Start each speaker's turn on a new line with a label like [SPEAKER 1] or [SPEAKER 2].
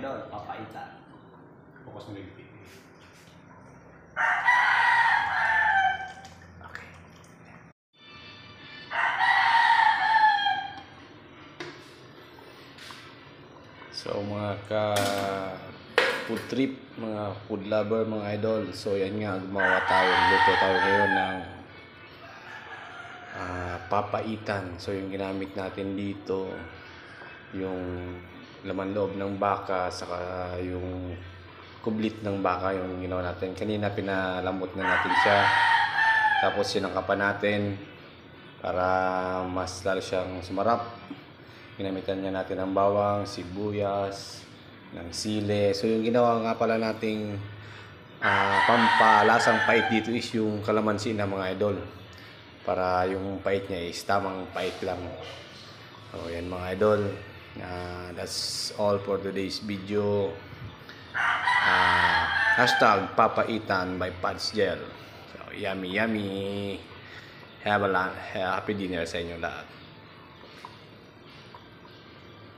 [SPEAKER 1] idol, papaitan.
[SPEAKER 2] Focus mo ligpit.
[SPEAKER 1] Okay. So mga food trip, mga food lover, mga idol. So yan nga, gumawa tayo, luto tayo ngayon ng papaitan. So yung ginamit natin dito, yung laman loob ng baka, saka yung kublit ng baka yung ginawa natin. Kanina pinalambot na natin siya. Tapos sinangkapan natin para mas lalo siyang sumarap. Ginamitan niya natin ng bawang, sibuyas, ng sili. So yung ginawa nga pala nating pampalasang pait dito is yung kalamansi na mga idol. Para yung pait niya is tamang pait lang. So yan mga idol. That's all for today's video. Hashtag papaitan by Pads Gel. So yummy yummy. Have a happy dinner sa inyo lahat.